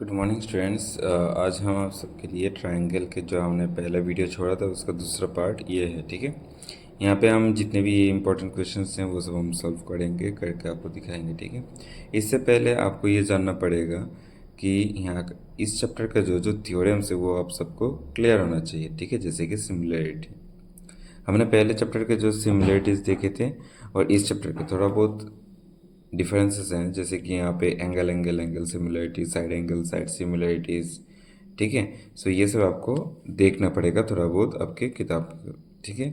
Good morning students. आज हम आप सबके लिए ट्रायंगल के जो हमने पहला वीडियो छोड़ा था उसका दूसरा पार्ट ये है। ठीक है, यहाँ पे हम जितने भी इम्पोर्टेंट क्वेश्चंस हैं वो सब हम सॉल्व करेंगे, करके आपको दिखाएंगे। ठीक है, इससे पहले आपको ये जानना पड़ेगा कि इस चैप्टर का जो जो थ्योरम्स है वो आप सबको क्लियर होना चाहिए। ठीक है, जैसे कि सिमिलरिटी, हमने पहले चैप्टर के जो सिमिलरिटीज़ देखे थे और इस चैप्टर के थोड़ा बहुत डिफरेंसेस हैं, जैसे कि यहाँ पे angle angle angle similarity, side angle side similarities. ठीक है, सो ये सब आपको देखना पड़ेगा थोड़ा बहुत आपके किताब को। ठीक है,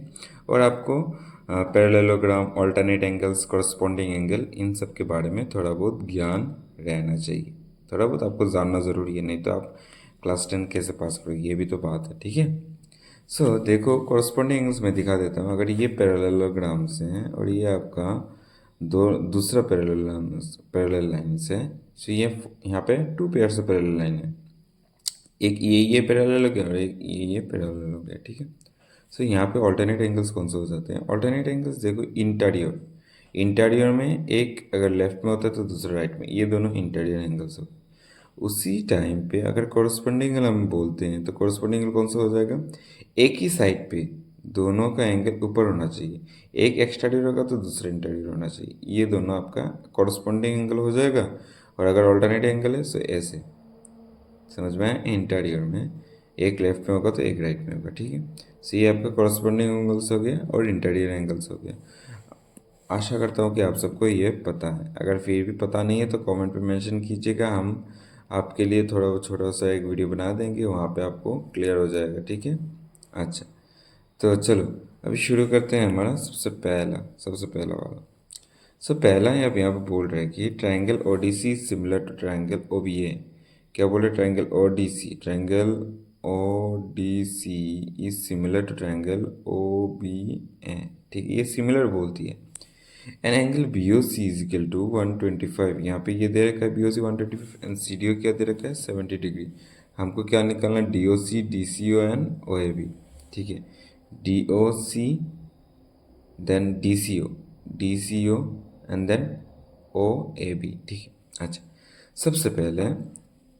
और आपको parallelogram, alternate angles, corresponding angle, इन सब के बारे में थोड़ा बहुत ज्ञान रहना चाहिए। थोड़ा बहुत आपको जानना ज़रूरी है, नहीं तो आप क्लास 10 कैसे पास करोगे, ये भी तो बात है। ठीक है, सो देखो कॉरस्पॉन्डिंग एंगल्स मैं दिखा देता हूँ। अगर ये पैरेललोग्राम्स हैं और ये आपका दो दूसरा पैरेलल लाइन है, सो ये यहाँ पे टू पेयर से पैरेलल लाइन है, एक ये पैरेलल हो गया और एक ये पैरेलल हो गया। ठीक है, सो यहाँ पे ऑल्टरनेट एंगल्स कौन से हो जाते हैं? ऑल्टरनेट एंगल्स देखो, इंटीरियर इंटीरियर में एक अगर लेफ्ट में होता है तो दूसरा राइट में, ये दोनों इंटीरियर एंगल्स हो गए। उसी टाइम पे अगर कॉरस्पॉन्डिंग एंगल हम बोलते हैं तो कॉरस्पॉन्डिंग एंगल कौन सा हो जाएगा? एक ही साइड पे दोनों का एंगल ऊपर होना चाहिए, एक एक्सटीरियर होगा तो दूसरा इंटीरियर होना चाहिए, ये दोनों आपका कॉरस्पॉन्डिंग एंगल हो जाएगा। और अगर ऑल्टरनेट एंगल है तो ऐसे, समझ में आया? इंटीरियर में एक लेफ्ट में होगा तो एक राइट में होगा। ठीक है, सो ये आपका कॉरस्पॉन्डिंग एंगल्स हो गया और इंटीरियर एंगल्स हो गया। आशा करता हूँ कि आप सबको ये पता है। अगर फिर भी पता नहीं है तो कमेंट पे मेंशन कीजिएगा, हम आपके लिए थोड़ा छोटा सा एक वीडियो बना देंगे, वहाँ पे आपको क्लियर हो जाएगा। ठीक है, अच्छा, तो चलो अभी शुरू करते हैं। हमारा सबसे पहला वाला, सो पहला है, अब यहाँ पे बोल रहे हैं कि triangle ODC similar to triangle OBA. क्या बोल रहे? Triangle ODC is similar to triangle OBA. ठीक है, ये सिमिलर बोलती है। An angle B O C is equal to 125, यहाँ पे ये दे रखा है B O C 125 and C D O क्या दे रखा है 70 डिग्री। हमको क्या निकालना है? D O C, D C O and O A B. ठीक है, D O C then D C O, D C O and then O A B. ठीक है, अच्छा, सबसे पहले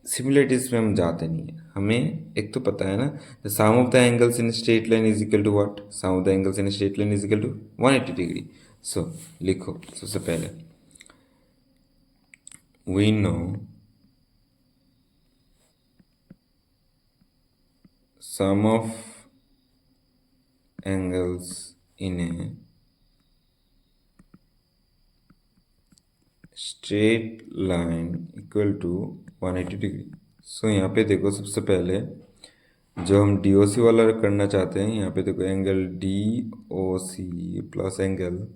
सिमिलरिटीज में हम जाते नहीं है, हमें एक तो पता है ना, the sum of the angles in straight line is equal to what? Sum of the angles in straight line is equal to 180 degree. So लिखो सबसे पहले, we know sum of angles in a straight line equal to 180 degree. So यहाँ पे देखो सबसे पहले जो हम डी ओ सी वाला करना चाहते हैं, यहाँ पे देखो angle D O C plus angle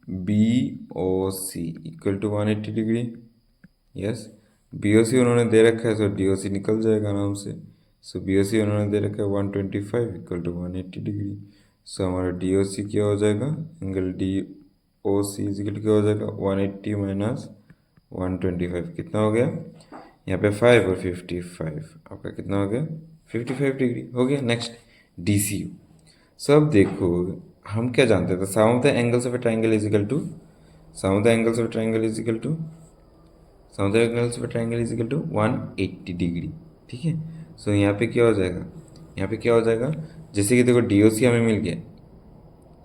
B O C equal to 180 degree. Yes, B O C उन्होंने दे रखा है, सो डी ओ सी निकल जाएगा आराम से। सो बी ओ सी उन्होंने दे रखा है 125 इक्वल टू 180 डिग्री। सो हमारा डी ओ सी क्या हो जाएगा? Angle D O C equal क्या हो जाएगा? 180 माइनस 125 कितना हो गया? यहाँ पे 5 और 55, आपका कितना हो गया? 55 डिग्री हो गया। Next D C U. So अब देखो, हम क्या जानते थे? Sum of the angles of a triangle is equal to, sum of the angles of a triangle is equal to, sum of the angles of a triangle is equal to 180 degree. ठीक है, so यहाँ पे क्या हो जाएगा? यहाँ पे क्या हो जाएगा? जैसे कि देखो डी ओ सी हमें मिल गया,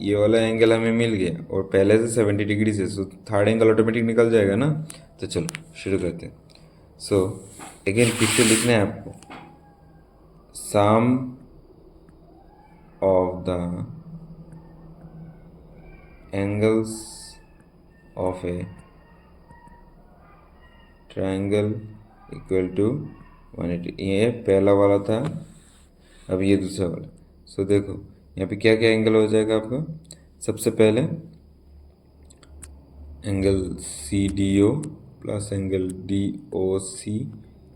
ये वाला एंगल हमें मिल गया और पहले से 70 डिग्री से, सो थर्ड एंगल ऑटोमेटिक निकल जाएगा ना। तो चलो शुरू करते हैं। सो अगेन फिर से लिखना है आपको, sum of the angles of a triangle equal to 180। ये पहला वाला था, अब ये दूसरा वाला। सो देखो यहाँ पे क्या क्या एंगल हो जाएगा आपका? सबसे पहले angle C D O plus angle D O C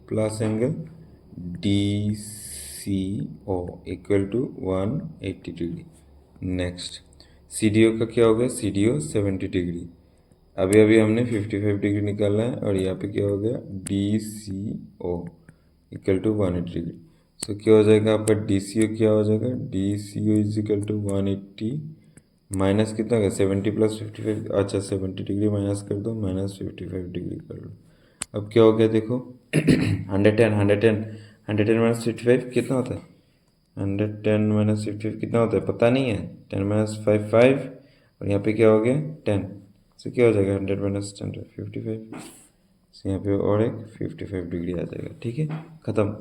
plus angle D C O equal to 180 degree. Next C D O का क्या हो गया? C D O 70 degree. अभी अभी हमने 55 डिग्री निकाला है और यहाँ पे क्या हो गया? D C O equal to 180 degree. So क्या हो जाएगा आपका? डी सी ओ क्या हो जाएगा? D C O is equal to 180 minus कितना का 70 प्लस 55, अच्छा 70 डिग्री माइनस कर दो, माइनस 55 डिग्री कर लो। अब क्या हो गया देखो 110 110 110 माइनस 55 कितना होता है? 110 माइनस 55 कितना होता है पता नहीं है? 10 माइनस 5 और यहाँ पे क्या हो गया 10, तो क्या हो जाएगा 100 माइनस 10 55, तो यहाँ पे और एक 55 डिग्री आ जाएगा। ठीक है, ख़त्म।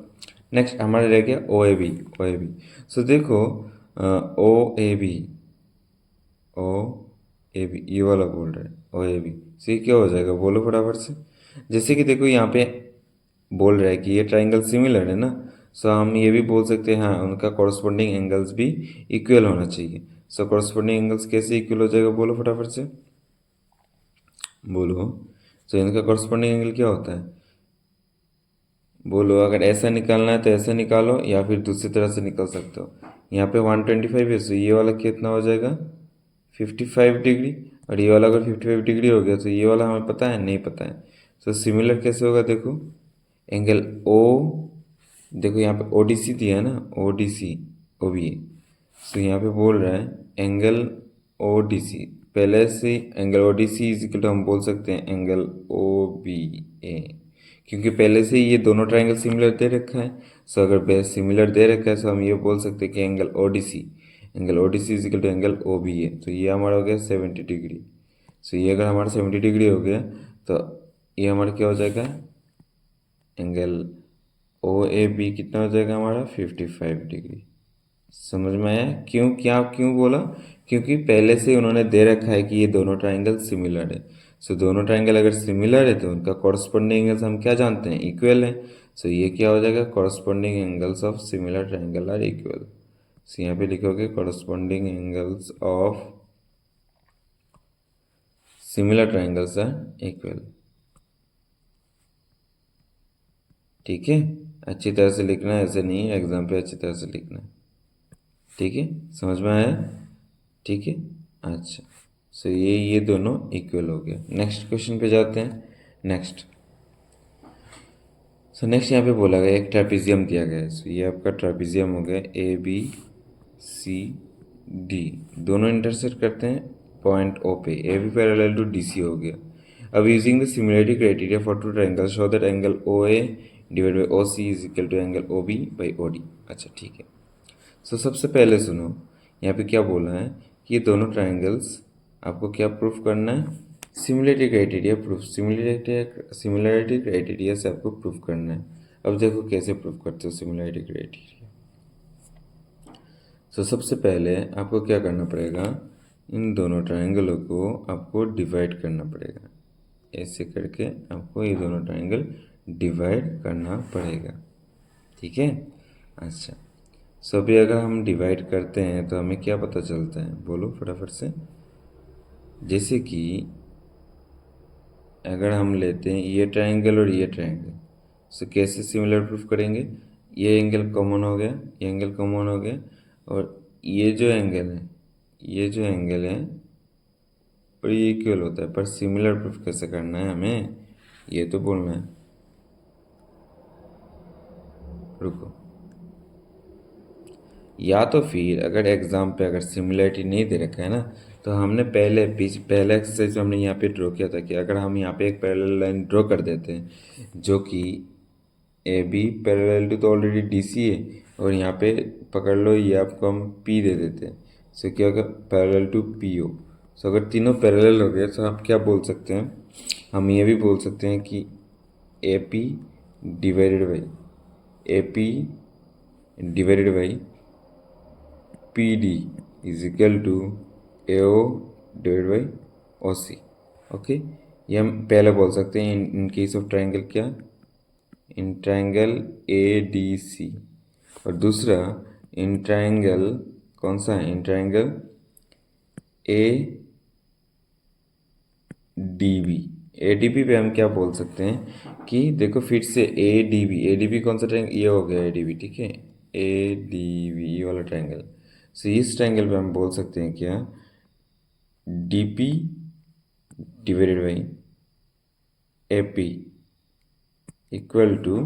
नेक्स्ट हमारा रह गया ओ A B. O A B, सो देखो ओ A B, O A B ये वाला बोल रहे हैं ओ ए बी, सो ये क्या हो जाएगा बोलो फटाफट से। जैसे कि देखो यहाँ पे बोल रहा है कि ये ट्राइंगल सिमिलर है ना, सो हम ये भी बोल सकते हैं हाँ उनका कॉरस्पॉन्डिंग एंगल्स भी इक्वल होना चाहिए। सो कॉरस्पॉन्डिंग एंगल्स कैसे इक्वल हो जाएगा बोलो फटाफट से बोलो। सो इनका कॉरस्पॉन्डिंग एंगल क्या होता है बोलो। अगर ऐसा निकालना है तो ऐसा निकालो या फिर दूसरी तरह से निकल सकते हो। यहाँ पे 125 है, सो ये वाला कितना हो जाएगा 55 डिग्री, और ये वाला अगर 55 डिग्री हो गया तो ये वाला हमें पता है नहीं पता है। सो सिमिलर कैसे होगा देखो, एंगल ओ, देखो यहाँ पे ओडीसी दिया है ना, ओडीसी ओ बी ए, सो यहाँ पे बोल रहा है एंगल ओडीसी, पहले से angle ODC is equal to हम बोल सकते हैं एंगल ओ बी ए, क्योंकि पहले से ही ये दोनों ट्राइंगल सिमिलर दे रखा है। सो अगर बेस सिमिलर दे रखा है तो हम ये बोल सकते हैं कि angle ODC is equal to angle O B A, तो ये हमारा हो गया 70 डिग्री। सो ये अगर हमारा 70 डिग्री हो गया तो ये हमारा क्या हो जाएगा एंगल ओ ए बी कितना हो जाएगा हमारा 55 डिग्री। समझ में आया क्यों, क्या क्यों बोला, क्योंकि पहले से उन्होंने दे रखा है कि ये दोनों ट्राइंगल सिमिलर है। सो दोनों ट्राइंगल अगर सिमिलर है तो उनका कॉरस्पॉन्डिंग एंगल्स हम क्या जानते हैं इक्वल है। सो ये क्या हो जाएगा corresponding angles of similar triangle are equal. So यहाँ पे लिखोगे corresponding angles of similar triangles are equal. ठीक है, अच्छी तरह से लिखना है, ऐसे नहीं है एग्जाम पे अच्छी तरह से लिखना है। ठीक है, समझ में आया? ठीक है, अच्छा। सो ये दोनों इक्वल हो गया। नेक्स्ट क्वेश्चन पे जाते हैं। नेक्स्ट, सो नेक्स्ट यहाँ पे बोला गया एक ट्रेपेजियम दिया गया है। सो ये आपका ट्रेपेजियम हो गया ए बी सी डी, दोनों इंटरसेक्ट करते हैं पॉइंट ओ पे, A B parallel to D C हो गया। अब using the similarity criteria for two triangle show that angle O A divide by O C is equal to angle O B by O D. अच्छा ठीक है, सो सबसे पहले सुनो यहाँ पे क्या बोला है कि ये दोनों ट्राइंगल्स आपको क्या प्रूफ करना है, similarity criteria proof, similarity criteria से आपको प्रूफ करना है। अब देखो कैसे प्रूफ करते हो सिमिलरिटी क्राइटेरिया। सो सबसे पहले आपको क्या करना पड़ेगा, इन दोनों ट्राइंगलों को आपको डिवाइड करना पड़ेगा, ऐसे करके आपको ये दोनों ट्राइंगल डिवाइड करना पड़ेगा। ठीक है, अच्छा। सो अभी अगर हम डिवाइड करते हैं तो हमें क्या पता चलता है बोलो फटाफट से। जैसे कि अगर हम लेते हैं ये ट्राइंगल और ये ट्राइंगल, सो कैसे सिमिलर प्रूफ करेंगे, ये एंगल कॉमन हो गया, ये एंगल कॉमन हो गया, और ये जो एंगल है, ये जो एंगल है और ये इक्वल होता है, पर सिमिलर प्रूफ कैसे करना है हमें ये तो बोलना है। रुको, या तो फिर अगर एग्जाम पे अगर सिमिलरिटी नहीं दे रखा है ना, तो हमने पहले एक्सरसाइज में हमने यहाँ पे ड्रॉ किया था कि अगर हम यहाँ पे एक पैरेलल लाइन ड्रॉ कर देते हैं जो कि ए बी पैरेलल टू तो ऑलरेडी डी सी है, और यहाँ पे पकड़ लो ये आपको हम पी दे देते हैं, सो क्या होगा पैरेलल टू पी ओ। सो अगर तीनों पैरेलल हो गए तो आप क्या बोल सकते हैं, हम ये भी बोल सकते हैं कि A P divided by A P divided by P D is equal to A O divide by O C. Okay, ये हम पहले बोल सकते हैं इन केस ऑफ ट्राइंगल क्या, इन ट्राइंगल ए डी सी, और दूसरा इन ट्राइंगल कौन सा है, in triangle A D B. A D B पे हम क्या बोल सकते हैं कि देखो फिर से ए डी बी कौन सा ट्राइंगल, ये हो गया ए डी बी। ठीक है, ए डी बी ये वाला ट्राइंगल, सो इस ट्राइंगल पे हम बोल सकते हैं क्या D P divided by A P equal to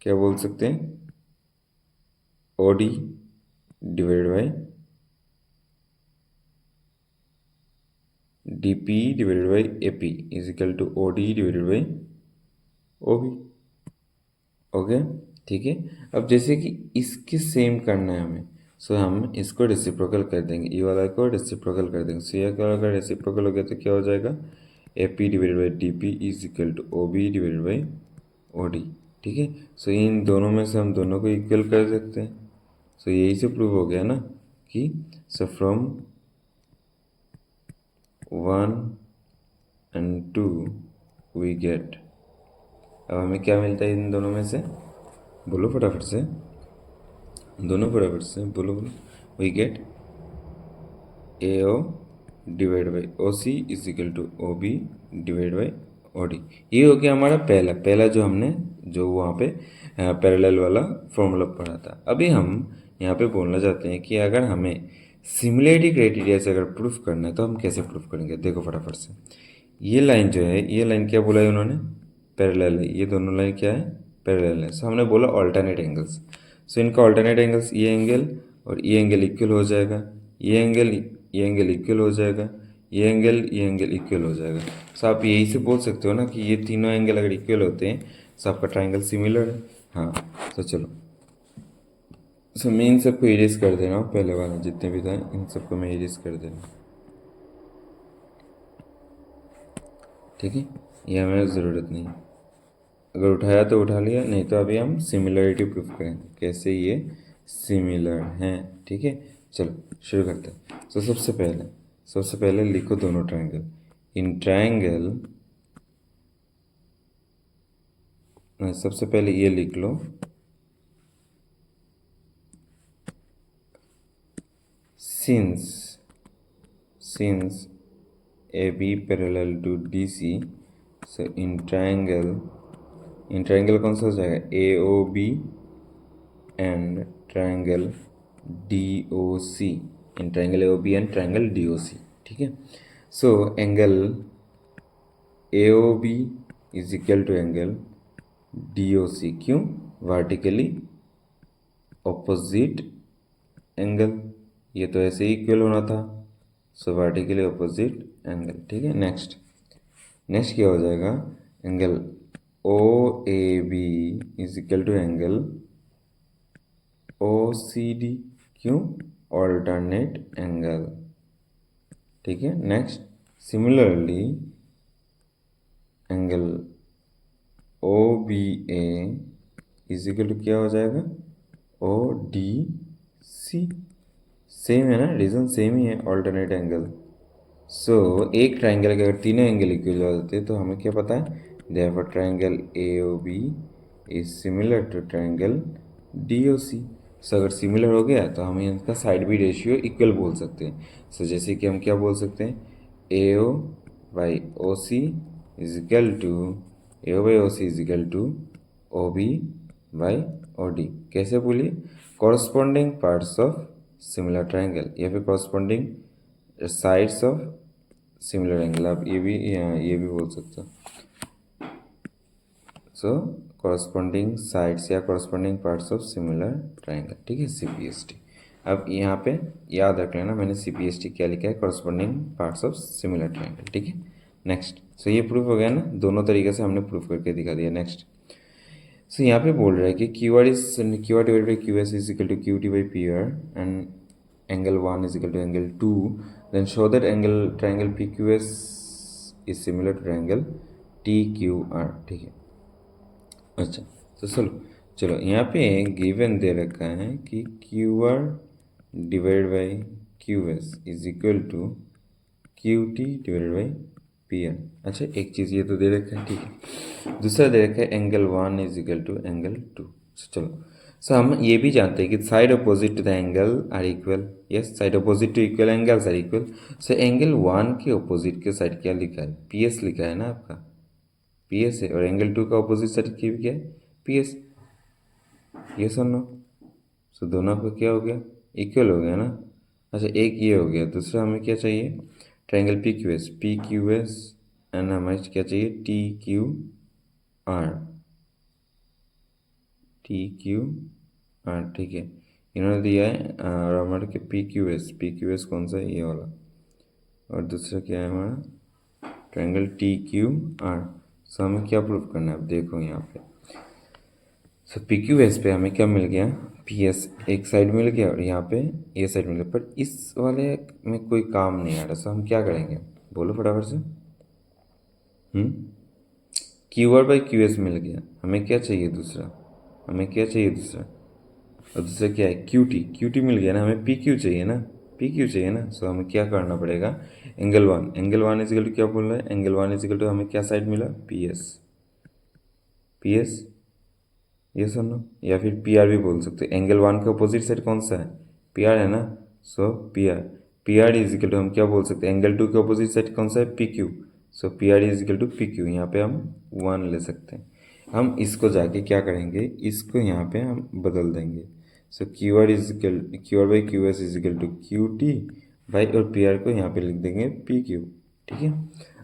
क्या बोल सकते हैं O D divided by D P divided by A P is equal to O D divided by O B. Okay, ठीक है। अब जैसे कि इसके सेम करना है हमें, सो हम इसको रेसिप्रोकल कर देंगे, ये वाला को रेसिप्रोकल कर देंगे। सो ये क्या होगा, रेसिप्रोकल हो गया तो क्या हो जाएगा, A P divided by D P is equal to O B divided by O D. ठीक है, सो इन दोनों में से हम दोनों को इक्वल कर सकते हैं। सो यही से प्रूव हो गया ना कि so from 1 and 2 we get. अब हमें क्या मिलता है इन दोनों में से, बोलो फटाफट से, दोनों फटाफट से बोलो बोलो। We get A O divide by O C is equal to O B divide by O D. ये हो गया हमारा पहला पहला जो हमने जो वहाँ पे पैरेलल वाला फॉर्मूला पढ़ा था। अभी हम यहाँ पे बोलना चाहते हैं कि अगर हमें सिमिलरिटी क्राइटेरिया से अगर प्रूफ करना है तो हम कैसे प्रूफ करेंगे। देखो फटाफट से, ये लाइन जो है, ये लाइन क्या बोला है उन्होंने, पैरेलल है। ये दोनों लाइन क्या है, पैरेलल है। सो हमने बोला ऑल्टरनेट एंगल्स। सो इनका ऑल्टरनेट एंगल्स, ये एंगल और ये एंगल इक्वल हो जाएगा, ये एंगल इक्वल हो जाएगा, ये एंगल इक्वल हो जाएगा। सो आप यही से बोल सकते हो ना कि ये तीनों एंगल अगर इक्वल होते हैं तो आपका ट्राइंगल सिमिलर है। हाँ, तो चलो, सो मैं इन सबको इरेज कर दे रहा हूँ, पहले वाला जितने भी था इन सबको मैं इरेज कर दे रहा हूँ। ठीक है, ये हमें ज़रूरत नहीं है, अगर उठाया तो उठा लिया, नहीं तो अभी हम सिमिलरिटी प्रूफ करेंगे कैसे ये सिमिलर हैं। ठीक है, चलो शुरू करते हैं। तो सबसे पहले लिखो दोनों ट्राइंगल। इन ट्राइंगल, सबसे पहले ये लिख लो, since AB parallel to DC, so in triangle कौन सा हो जाएगा, AOB and triangle DOC, in triangle AOB and triangle DOC। ठीक है, so angle AOB is equal to angle DOC, क्यों, वर्टिकली ऑपोजिट एंगल, ये तो ऐसे ही इक्वल होना था, सो वर्टिकली ऑपोजिट एंगल। ठीक है, नेक्स्ट क्या हो जाएगा, angle OAB is equal to angle OCD, क्यों, ऑल्टरनेट एंगल। ठीक है, next similarly angle OBA is equal to क्या हो जाएगा, ODC। सेम है ना, रीजन सेम ही है, ऑल्टरनेट एंगल। सो एक ट्राइंगल के अगर तीनों एंगल इक्वल हो जाते हैं तो हमें क्या पता है, therefore triangle AOB is similar to triangle DOC। So अगर सिमिलर हो गया तो हम इनका साइड बी रेशियो इक्वल बोल सकते हैं। सो जैसे कि हम क्या बोल सकते हैं, AO by OC is equal to AO by OC is equal to OB by OD। कैसे बोलिए, corresponding parts of similar triangle या फिर corresponding sides of similar angle, आप ये भी बोल सकते हो। सो कॉरस्पॉन्डिंग साइड्स या corresponding parts of similar triangle. ठीक है, CPST। अब यहाँ पे याद रख लेना मैंने CPST क्या लिखा है, corresponding parts of similar triangle. ठीक है, नेक्स्ट। सो ये प्रूफ हो गया ना, दोनों तरीके से हमने प्रूफ करके दिखा दिया। नेक्स्ट, सो यहाँ पे बोल रहा है कि QR divide by QS is equal to QT by PR and angle 1 is equal to angle 2, then show that triangle PQS is similar to triangle TQR। ठीक है, अच्छा, तो चलो यहाँ पे गिवन दे रखा है कि QR divide by QS is equal to QT divide by PR। अच्छा, एक चीज़ ये तो दे रखा है, ठीक है। दूसरा दे रखा है angle 1 is equal to angle 2। चलो, सो हम ये भी जानते हैं कि side opposite to the angle are equal. Yes, side opposite to equal angles are equal. So angle 1 के अपोजिट के साइड क्या लिखा है, PS लिखा है ना आपका, PS है, और एंगल 2 का अपोजिट साइड क्या है, PS। यस और नो, सो दोनों का क्या हो गया, इक्वल हो गया ना। अच्छा, एक ये हो गया, दूसरा हमें क्या चाहिए, ट्रायंगल PQS एंड हमें क्या चाहिए, TQR। ठीक है, इन्होंने दिया है और हमारे के PQS कौन सा है, ये वाला, और दूसरा क्या है हमारा ट्रायंगल TQR। सो हमें क्या प्रूफ करना है, अब देखो यहाँ पे। सो पी क्यू एस पे हमें क्या मिल गया, पी एस एक साइड मिल गया और यहाँ पे ये साइड मिल गया, पर इस वाले में कोई काम नहीं आ रहा। सो हम क्या करेंगे, बोलो फटाफट से। Q R by Q S मिल गया, हमें क्या चाहिए दूसरा, हमें क्या चाहिए दूसरा, और दूसरा क्या है, क्यू टी मिल गया ना, हमें पी क्यू चाहिए ना, पी क्यू चाहिए ना। सो हमें क्या करना पड़ेगा, एंगल वन इजिकल टू क्या बोल रहा है, एंगल वन इजिकल टू हमें क्या साइड मिला, पी एस, पी एस, ये सुनो, या फिर पी आर भी बोल सकते हैं। एंगल वन का अपोजिट साइड कौन सा है, पी आर है ना। So P R is equal to हम क्या बोल सकते हैं, एंगल टू के अपोजिट साइड कौन सा है, P Q. So P R is equal to P Q, यहाँ पे हम वन ले सकते हैं। हम इसको जाके क्या करेंगे, इसको यहाँ पे हम बदल देंगे। So Q R by Q S is equal to Q T by, और पी आर को यहाँ पे लिख देंगे पी क्यू। ठीक है,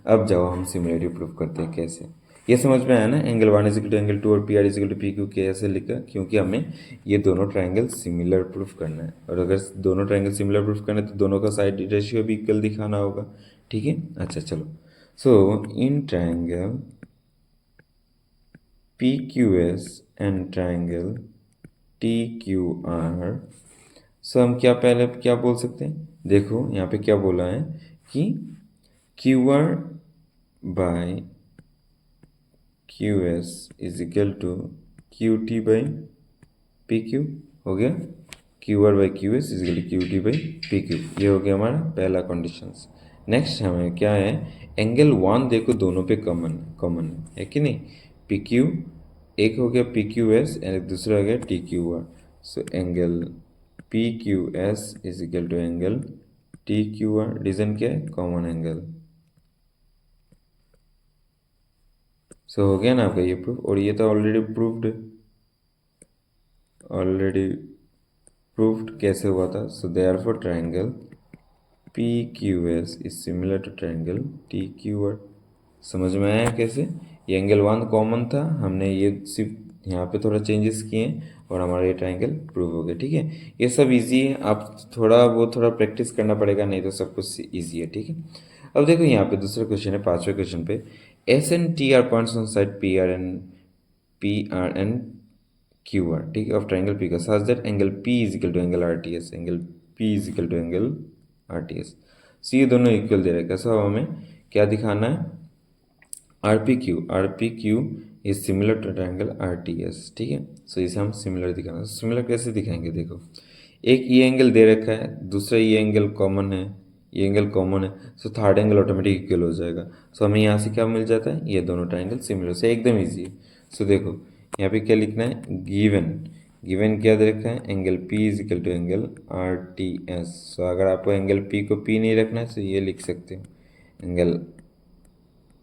अब जाओ हम सिमिलरिटी प्रूफ करते हैं कैसे। ये समझ में आया ना, angle one is equal to angle two और P R is equal to P Q कैसे लिखा, क्योंकि हमें ये दोनों ट्रायंगल सिमिलर प्रूफ करना है, और अगर दोनों ट्रायंगल सिमिलर प्रूफ करना है तो दोनों का साइड रेशियो भी इक्वल दिखाना होगा। ठीक है, अच्छा चलो। So in triangle P Q S and triangle T Q R, so हम क्या पहले क्या बोल सकते हैं, देखो यहाँ पे क्या बोला है कि Q R by Q S is equal to Q T by P Q, हो गया। Q R by Q S is equal to Q T by P Q, ये हो गया हमारा पहला कंडीशंस। नेक्स्ट हमें क्या है, एंगल वन देखो दोनों पे कॉमन है कि नहीं, पी क्यू एक हो गया पी क्यू एस एंड दूसरा हो गया T Q R. So angle P Q S is equal to angle T Q R, reason क्या है, कॉमन एंगल। सो हो गया ना आपका ये प्रूफ, और ये तो ऑलरेडी प्रूव्ड है, ऑलरेडी प्रूव्ड कैसे हुआ था। So therefore triangle P Q S is similar to triangle T Q R. समझ में आया कैसे, ये एंगल वन कॉमन था, हमने ये सिर्फ यहाँ पे थोड़ा चेंजेस किए और हमारा ये ट्रायंगल प्रूव हो गया। ठीक है, ये सब इजी है, आप थोड़ा प्रैक्टिस करना पड़ेगा, नहीं तो सब कुछ इजी है। ठीक है, अब देखो यहाँ पे दूसरा क्वेश्चन है, पांचवें क्वेश्चन पे, S and T R points on side P R and Q R, ठीक है, ऑफ ट्रायंगल पी का, such that angle P is equal to angle R T S, angle P is equal to angle R T S. So ये दोनों equal दे रखा है। सो हमें क्या दिखाना है, R P Q is similar to triangle R T S. ठीक है, सो इसे हम सिमिलर दिखाना, सिमिलर कैसे दिखाएंगे, देखो एक ये एंगल दे रखा है, दूसरा ये एंगल कॉमन है, ये एंगल कॉमन है, सो थर्ड एंगल ऑटोमेटिक इक्वल हो जाएगा। सो हमें यहाँ से क्या मिल जाता है, ये दोनों ट्रायंगल सिमिलर से, एकदम ईजी है। सो देखो यहाँ पे क्या लिखना है, गिवन क्या दे रखा है, angle P is equal to angle R T S. So अगर आपको एंगल पी को पी नहीं रखना है तो ये लिख सकते हो, angle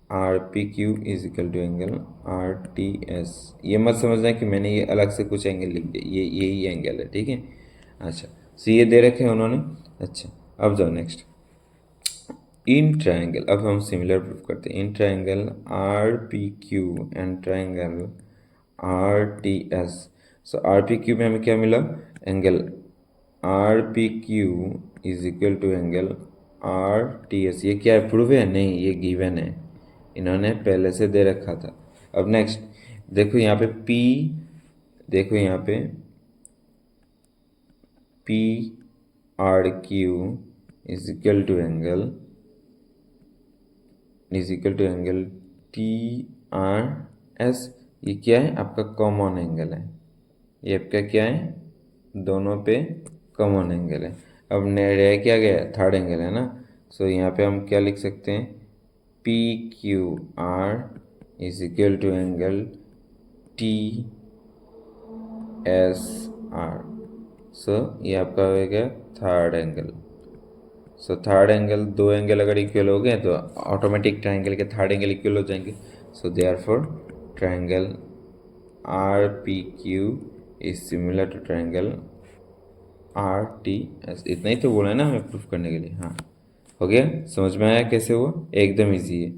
R P Q is equal to angle R T S. ये मत समझना कि मैंने ये अलग से कुछ एंगल लिख दिया, ये यही एंगल है। ठीक है, अच्छा, सो ये दे रखे हैं उन्होंने। अच्छा, अब जाओ नेक्स्ट, इन ट्रायंगल, अब हम सिमिलर प्रूफ करते हैं, in triangle R P Q and triangle R T S. So R P Q में हमें क्या मिला, angle R P Q is equal to angle R T S. ये क्या है, प्रूफ है, नहीं ये गिवन है, इन्होंने पहले से दे रखा था। अब नेक्स्ट देखो यहाँ पे P, देखो यहाँ पे P R Q is equal to angle T R S. ये क्या है, आपका कॉमन एंगल है, ये आपका क्या है, दोनों पे कॉमन एंगल है। अब रह क्या गया, थर्ड एंगल है ना। सो यहाँ पे हम क्या लिख सकते हैं, P Q R is equal to angle T S R. So ये आपका हो गया third angle. So third angle, दो एंगल अगर इक्वल हो गए तो ऑटोमेटिक ट्रायंगल के थर्ड एंगल इक्वल हो जाएंगे। So therefore triangle R P Q is similar to triangle R T S. इतना ही तो बोला है ना हमें प्रूफ करने के लिए। हाँ, हो गया, समझ में आया कैसे हुआ, एकदम इजी है,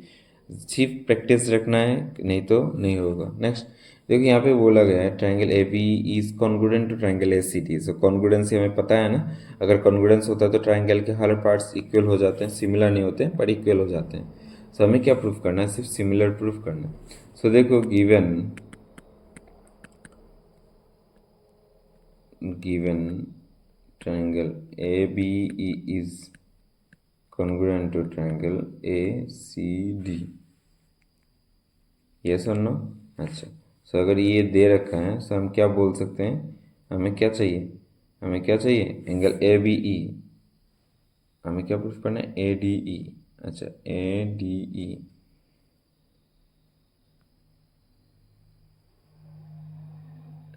सिर्फ प्रैक्टिस रखना है, नहीं तो नहीं होगा। नेक्स्ट देखिए यहाँ पे बोला गया है, triangle A B is congruent to triangle A C T. So congruency हमें पता है ना, अगर कॉन्ग्रुएंस होता है तो ट्रायंगल के हर पार्ट्स इक्वल हो जाते हैं, सिमिलर नहीं होते हैं पर इक्वल हो जाते हैं। सो हमें क्या प्रूफ करना है, सिर्फ सिमिलर प्रूफ करना है। सो देखो given triangle ABE is congruent to triangle ACD, yes और नो। अच्छा, सो अगर ये दे रखा है सो हम क्या बोल सकते हैं, हमें क्या चाहिए, हमें क्या चाहिए, एंगल ABE, हमें क्या प्रूफ करना है, ADE। अच्छा, ADE,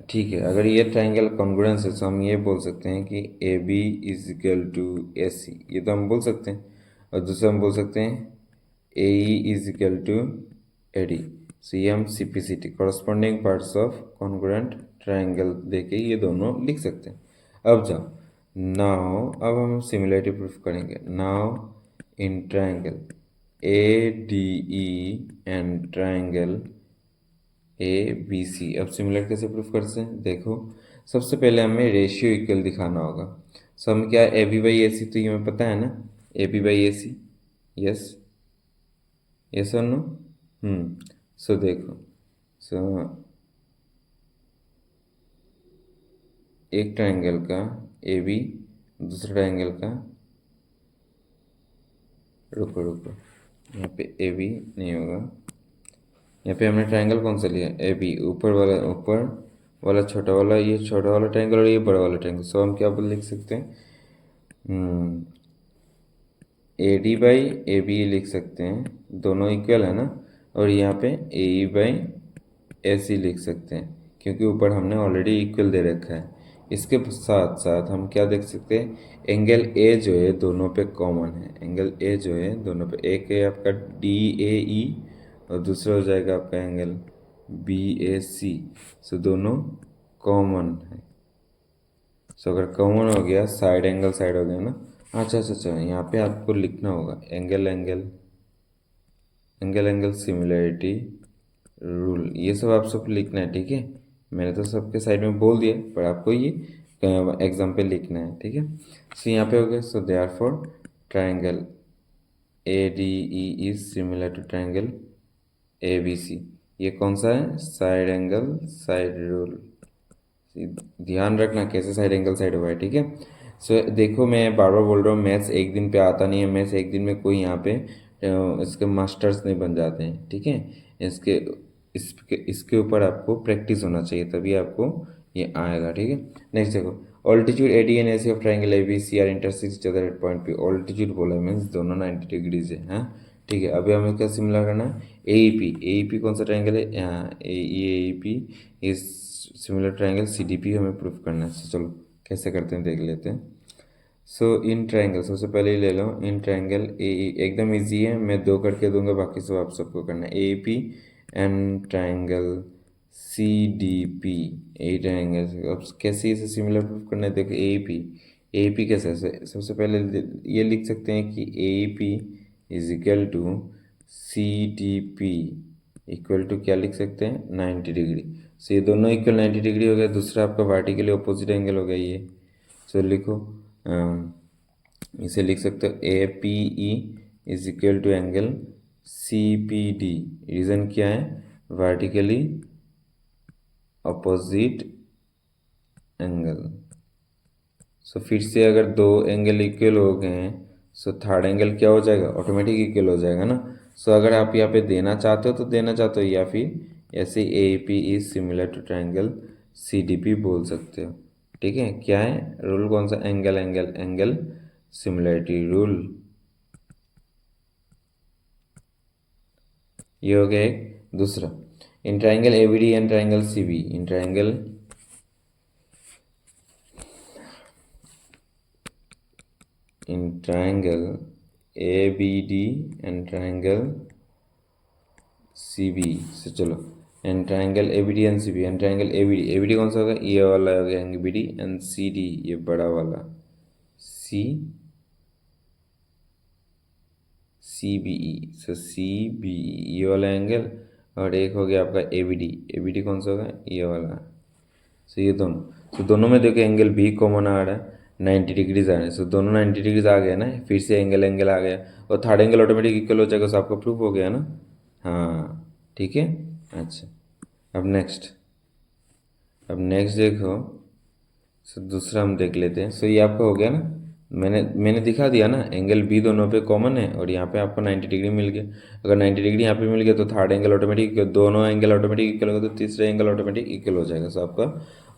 ठीक है। अगर ये ट्राइंगल कॉन्ग्रुएंस है तो हम ये बोल सकते हैं कि A B is equal to A C, ये तो हम बोल सकते हैं। और दूसरा हम बोल सकते हैं A E is equal to A D. So ये हम C P C T corresponding parts of congruent triangle देके ये दोनों लिख सकते हैं। अब जाओ, नाउ अब हम सिमिलरिटी प्रूफ करेंगे। Now in triangle A D E and triangle A B C, अब सिमिलर कैसे प्रूफ करते हैं, देखो सबसे पहले हमें रेशियो इक्वल दिखाना होगा। सो हम क्या, ए बी बाई ए सी, तो ये हमें पता है ना, A B by A C, yes, yes और नो। सो देखो, सो एक ट्राइंगल का ए बी, दूसरा ट्राइंगल का, रुको रुको, यहाँ पे ए बी नहीं होगा, यहाँ पे हमने ट्राइंगल कौन सा लिया, ए बी, ऊपर वाला छोटा वाला, ये छोटा वाला ट्राइंगल और ये बड़ा वाला ट्राइंगल। सो हम क्या बोल लिख सकते हैं, A D by A B लिख सकते हैं, दोनों इक्वल है ना। और यहाँ पे ए ई बाई ए सी लिख सकते हैं, क्योंकि ऊपर हमने ऑलरेडी इक्वल दे रखा है। इसके साथ साथ हम क्या देख सकते हैं, एंगल ए जो है दोनों पे कॉमन है, एंगल ए जो है दोनों पे, एक है आपका डी ए ई और दूसरा हो जाएगा आपका एंगल बी ए सी। सो दोनों कॉमन है। सो अगर कॉमन हो गया, साइड एंगल साइड हो गया ना। अच्छा अच्छा अच्छा, यहाँ पे आपको लिखना होगा angle angle angle angle similarity rule, ये सब आप सब लिखना है, ठीक है। मैंने तो सबके साइड में बोल दिया, पर आपको ये एग्जाम पे लिखना है, ठीक है। सो यहाँ पे हो गया, so therefore triangle A D E is similar to triangle A B C. ये कौन सा है, साइड एंगल साइड रूल, ध्यान रखना कैसे साइड एंगल साइड हुआ है, ठीक है। सो देखो मैं बार बार बोल रहा हूँ, मैथ्स एक दिन पे आता नहीं है, मैथ्स एक दिन में कोई यहाँ पे इसके मास्टर्स नहीं बन जाते हैं, ठीक है। इसके ऊपर आपको प्रैक्टिस होना चाहिए, तभी आपको ये आएगा, ठीक है। नेक्स्ट देखो, altitude A D and A C of triangle A B C are intersect each other at point P. Altitude बोला है मीन्स दोनों 90 डिग्रीज है, हाँ ठीक है। अभी हमें क्या सिमिलर करना है, ए ई पी कौन सा ट्राइंगल है, A P is similar triangle C D P हमें प्रूफ करना है। चलो कैसे करते हैं देख लेते हैं। सो इन ट्राइंगल सबसे पहले ही ले लो, इन ट्राइंगल ए एकदम इजी है, मैं दो करके दूंगा, बाकी सब आप सबको करना है। A P and triangle C D P, A triangle, अब कैसे इसे सिमिलर प्रूफ करना है, देखो ए पी कैसे है? सबसे पहले ये लिख सकते हैं कि A P is equal to C D P equal to क्या लिख सकते हैं, 90 डिग्री। सो ये दोनों इक्वल 90 डिग्री हो गया, दूसरा आपका वर्टिकली ऑपोजिट एंगल हो गया ये। सो लिखो, इसे लिख सकते हो A P E is equal to angle C P D. Reason क्या है, वर्टिकली अपोजिट एंगल। सो फिर से अगर दो एंगल इक्वल हो गए हैं, सो थर्ड एंगल क्या हो जाएगा, ऑटोमेटिक इक्वल हो जाएगा ना। सो अगर आप यहाँ पे देना चाहते हो तो देना चाहते हो, या फिर ऐसे A P is similar to triangle C D P बोल सकते हो, ठीक है। क्या है रूल, कौन सा, angle angle angle similarity rule. ये हो गया एक। दूसरा, in triangle A B D and triangle C B, in triangle A B D and triangle C B. से चलो, and triangle A B D and C B, and triangle A B D कौन सा होगा, ये वाला हो गया angle B D, and C D ये बड़ा वाला सी सी बी ई। सो सी बी ये वाला एंगल, और एक हो गया आपका ए बी डी कौन सा होगा, ये वाला। सो ये दोनों, तो दोनों में देखो एंगल बी कॉमन आ रहा है, 90 डिग्रीज आ रहे हैं, सो दोनों 90 डिग्रीज आ गया ना, फिर से एंगल एंगल आ गया और थर्ड एंगल ऑटोमेटिक इक्वल हो जाएगा, सो आपका प्रूफ हो गया ना। हाँ ठीक है। अच्छा, अब नेक्स्ट, देखो, सो दूसरा हम देख लेते हैं। सो ये आपका हो गया ना, मैंने दिखा दिया ना, एंगल बी दोनों पे कॉमन है और यहाँ पे आपको 90 डिग्री मिल गया। अगर 90 डिग्री यहाँ पे मिल गया तो थर्ड एंगल ऑटोमेटिक, दोनों एंगल ऑटोमेटिक इक्वल होगा तो तीसरा एंगल ऑटोमेटिक इक्वल हो जाएगा, सो आपका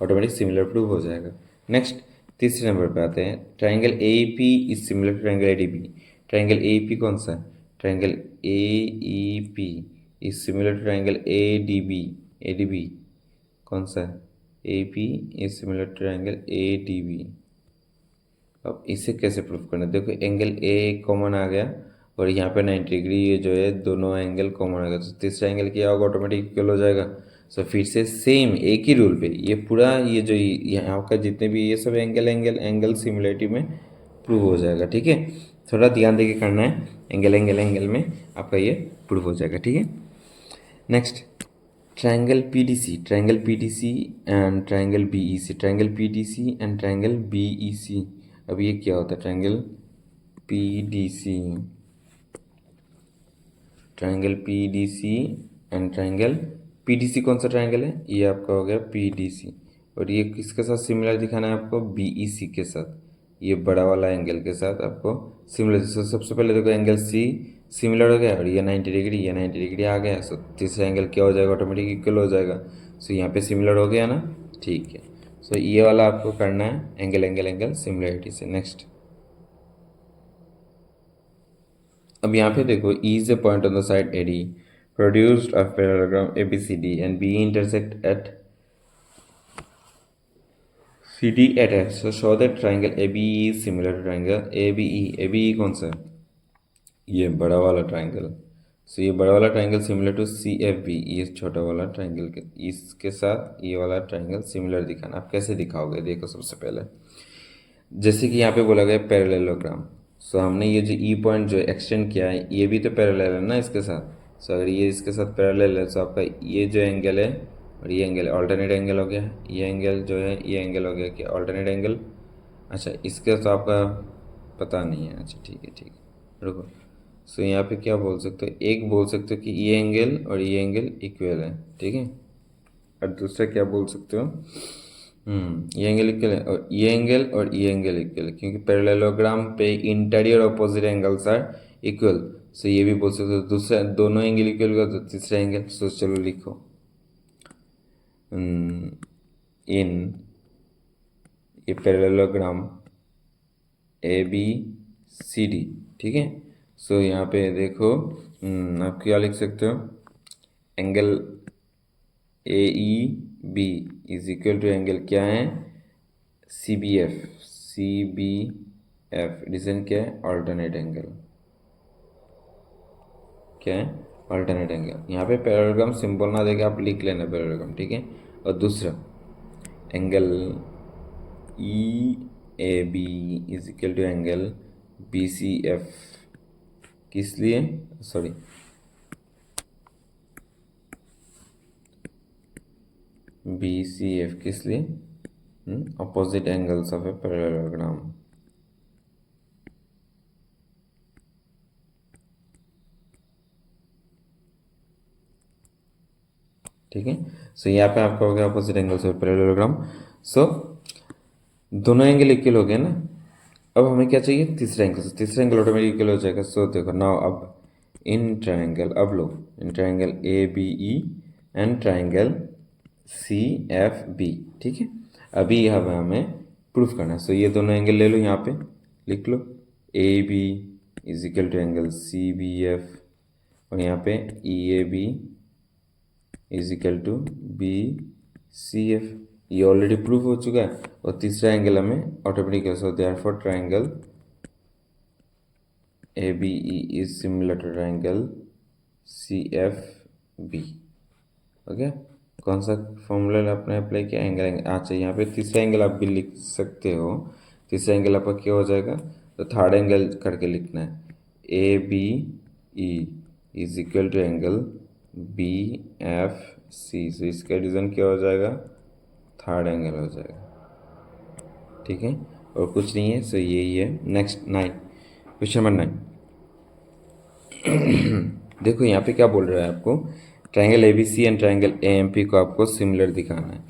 ऑटोमेटिक सिमिलर प्रूफ हो जाएगा। नेक्स्ट, तीसरे नंबर पे आते हैं। Triangle A P is similar to triangle A D B. Triangle A P कौन सा है? Triangle A E P is similar to triangle A D B. A D B कौन सा है? A P is similar to triangle A D B. अब इसे कैसे proof करना है? देखो, एंगल ए कॉमन आ गया और यहाँ पे 90 डिग्री ये जो है दोनों एंगल कॉमन आ गया, तो तीसरा एंगल क्या होगा? ऑटोमेटिक इक्वल हो जाएगा। सो फिर से सेम एक ही रूल पे ये पूरा, ये जो यहाँ का जितने भी ये सब एंगल एंगल एंगल सिमिलरिटी में प्रूव हो जाएगा। ठीक है, थोड़ा ध्यान देके करना है, एंगल एंगल एंगल में आपका ये प्रूव हो जाएगा। ठीक है। Next, triangle PDC, triangle PDC and triangle BEC, triangle PDC and triangle BEC। अब ये क्या होता है? Triangle PDC, triangle PDC and triangle PDC कौन सा ट्रायंगल है? ये आपका हो गया PDC, और ये किसके साथ सिमिलर दिखाना है आपको? BEC के साथ, ये बड़ा वाला एंगल के साथ आपको सिमिलर। सबसे पहले देखो, एंगल C सिमिलर हो गया और ये 90 डिग्री, ये 90 डिग्री आ गया, सो तीसरा एंगल क्या हो जाएगा? ऑटोमेटिक इक्वल हो जाएगा। सो यहाँ पे सिमिलर हो गया ना, ठीक है। सो ये वाला आपको करना है, एंगल एंगल एंगल सिमिलरिटी से। नेक्स्ट, अब यहाँ पे देखो, E is a point on the side AD produced a parallelogram ABCD and B intersect at CD at F, so show that triangle ABE is similar to triangle ABE। ABE कौन सा है? ये बड़ा वाला ट्राइंगल। सो ये बड़ा वाला triangle similar to CFB, ये छोटा वाला ट्राइंगल के इसके साथ ये वाला ट्राइंगल सिमिलर दिखाना। आप कैसे दिखाओगे? देखो, सबसे पहले जैसे कि यहाँ पे बोला गया पैरेललोग्राम, सो हमने ये जो ई पॉइंट जो एक्सटेंड किया है ये भी तो पैरेलल है ना इसके साथ। सो अगर ये इसके साथ पैरेलल है तो आपका ये जो एंगल है और ये एंगल ऑल्टरनेट एंगल हो गया। ये एंगल जो है ये एंगल हो गया कि ऑल्टरनेट एंगल। अच्छा, इसके तो आपका पता नहीं है। अच्छा ठीक है, ठीक है, रुको। सो यहाँ पे क्या बोल सकते हो? एक बोल सकते हो कि ये एंगल और ये एंगल इक्वल है, ठीक है। और दूसरा क्या बोल सकते हो? ये एंगल इक्वल है और ये एंगल और ये एंगल इक्वल है, क्योंकि पैरेललोग्राम पे interior opposite angles are equal. So ये भी बोल सकते हो। दूसरा, दोनों एंगल इक्वल होगा तो तीसरा एंगल। सो चलो लिखो, इन ये पैरेललोग्राम ABCD, ठीक है। सो यहाँ पे देखो, आप क्या लिख सकते हो? Angle AEB is equal to angle क्या है? CBF। CBF डिजाइन क्या है? Alternate angle. क्या है? Alternate angle. यहाँ पे पैरेललोग्राम सिंबल ना देके आप लिख लेना पैरेललोग्राम, ठीक है। और दूसरा, angle EAB is equal to angle BCF। किस लिए? सॉरी, BCF किस लिए? Opposite angles of a parallelogram. ठीक है। सो यहाँ पे आपका हो गया opposite angles of parallelogram. So दोनों एंगल इक्वल हो गए ना। अब हमें क्या चाहिए? तीसरा एंगल। तीसरा एंगल ऑटोमेटिक इक्वल हो जाएगा। सो देखो नाउ, अब इन ट्रायंगल, अब लो, in triangle ABE and triangle CFB, ठीक है। अभी यह हमें प्रूफ करना है। सो ये दोनों एंगल ले लो, यहाँ पे लिख लो, AB is equal to angle CBF और यहाँ पे EAB is equal to BCF। ये ऑलरेडी प्रूफ हो चुका है और तीसरा एंगल हमें ऑटोमेटिक है। So therefore triangle ABE is similar to triangle CFB। Okay, कौन सा फॉर्मूला आपने अप्लाई किया? Angle angle. अच्छा, यहाँ पे तीसरा एंगल आप भी लिख सकते हो। तीसरा एंगल आपका क्या हो जाएगा? तो थर्ड एंगल करके लिखना है, ABE is equal to angle BFC। So इसका डिवीजन क्या हो जाएगा? थर्ड एंगल हो जाएगा, ठीक है। और कुछ नहीं है। सो यही है। Next 9, question number 9। देखो यहाँ पे क्या बोल रहा है आपको, triangle ABC and triangle AMP को आपको सिमिलर दिखाना है।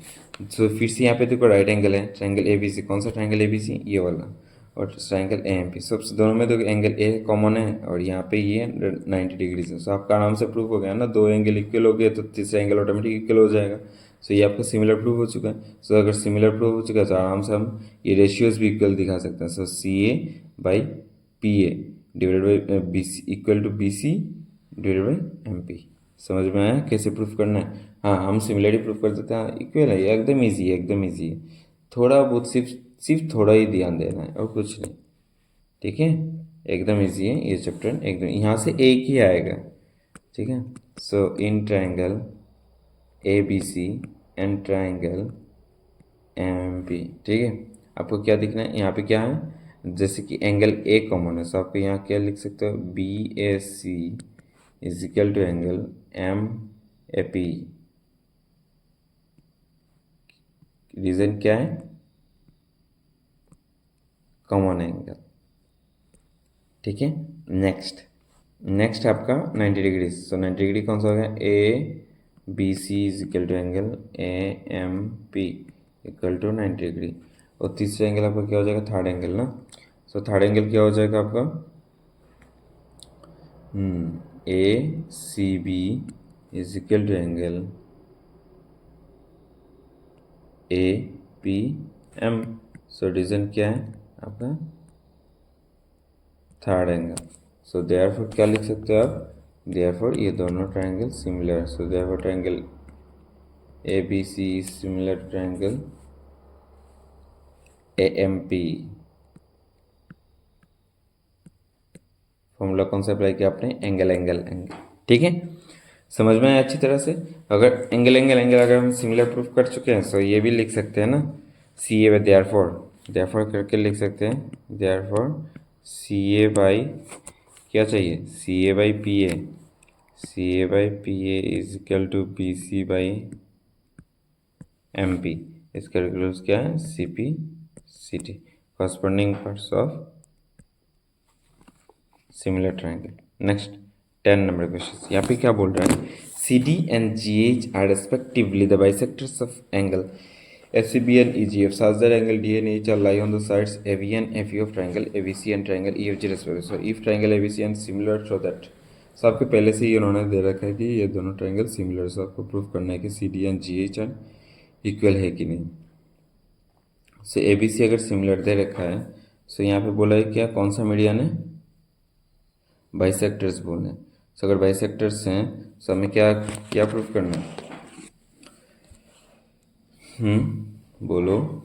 सो फिर से यहाँ पे देखो राइट एंगल है, ट्रायंगल ABC, कौन सा ट्रायंगल ABC, ये वाला, और ट्रायंगल AMP, सबसे दोनों में तो एंगल A कॉमन है और यहाँ पे ये 90 डिग्री है। सो आपका आराम से प्रूफ हो गया ना, दो एंगल इक्वल हो गए तो तीसरा एंगल ऑटोमेटिक इक्वल हो जाएगा। सो ये आपका सिमिलर प्रूफ हो चुका है। सो अगर सिमिलर प्रूफ हो चुका है तो आराम से हम ये रेशियोज भी इक्वल दिखा सकते हैं। So CA/PA divided by BC equal to BC divided by MP। समझ में आया कैसे प्रूफ करना है? हाँ, हम सिमिलरिटी प्रूफ कर देते हैं, इक्वल है, एकदम ईजी है, एकदम ईजी है। थोड़ा बहुत सिर्फ थोड़ा ही ध्यान देना है और कुछ नहीं, ठीक है। एकदम ईजी है ये चैप्टर, एकदम यहाँ से एक ही आएगा, ठीक है। So in triangle ABC and triangle MP, ठीक है। आपको क्या दिखना है यहाँ पे, क्या है, जैसे कि एंगल A कॉमन है, सो आपको यहाँ क्या लिख सकते हो, BAC is equal to angle MAP। Reason क्या है, कॉमन एंगल, ठीक है। नेक्स्ट आपका 90 डिग्री। सो 90 डिग्री कौन सा हो गया, ABC is equal to angle AMP equal to 90 degree. और तीसरा एंगल आपका क्या हो जाएगा, थर्ड एंगल ना। सो थर्ड एंगल क्या हो जाएगा आपका, ACB is equal to angle APM। So reason क्या है आपका, थर्ड एंगल। सो देयरफॉर क्या लिख सकते हो आप, देयरफॉर ये दोनों triangle similar. So therefore triangle ABC is similar to triangle AMP। Formula कौन सा अप्लाई किया आपने, एंगल एंगल एंगल, ठीक है। समझ में आया अच्छी तरह से। अगर एंगल एंगल एंगल अगर हम सिमिलर प्रूफ कर चुके हैं तो ये भी लिख सकते हैं ना, CA बाई देयरफॉर करके लिख सकते हैं, देयरफॉर CA बाई क्या चाहिए, CA by PA is equal to BC by MP। इसका कैलकुलस क्या है, CP/CT, corresponding parts of similar triangle. Next 10 number question, यहाँ पे क्या बोल रहा है, CD and GH are respectively the bisectors of angle SCB and EGF such that angle D and H are lie on the sides AV and FE of triangle ABC and triangle EFG respectively। So if triangle ABC and similar so that, so आपको पहले से ही उन्होंने दे रखा है कि ये दोनों ट्रायंगल सिमिलर। सो आपको प्रूफ करना है कि CD and GH इक्वल है कि नहीं। सो ABC अगर सिमिलर दे रखा है, सो यहाँ पे बोला है क्या, कौन सा मीडियन है, बाइसेक्टर्स बोलने। सो अगर बाइसेक्टर्स हैं तो हमें क्या क्या प्रूफ करना है, बोलो।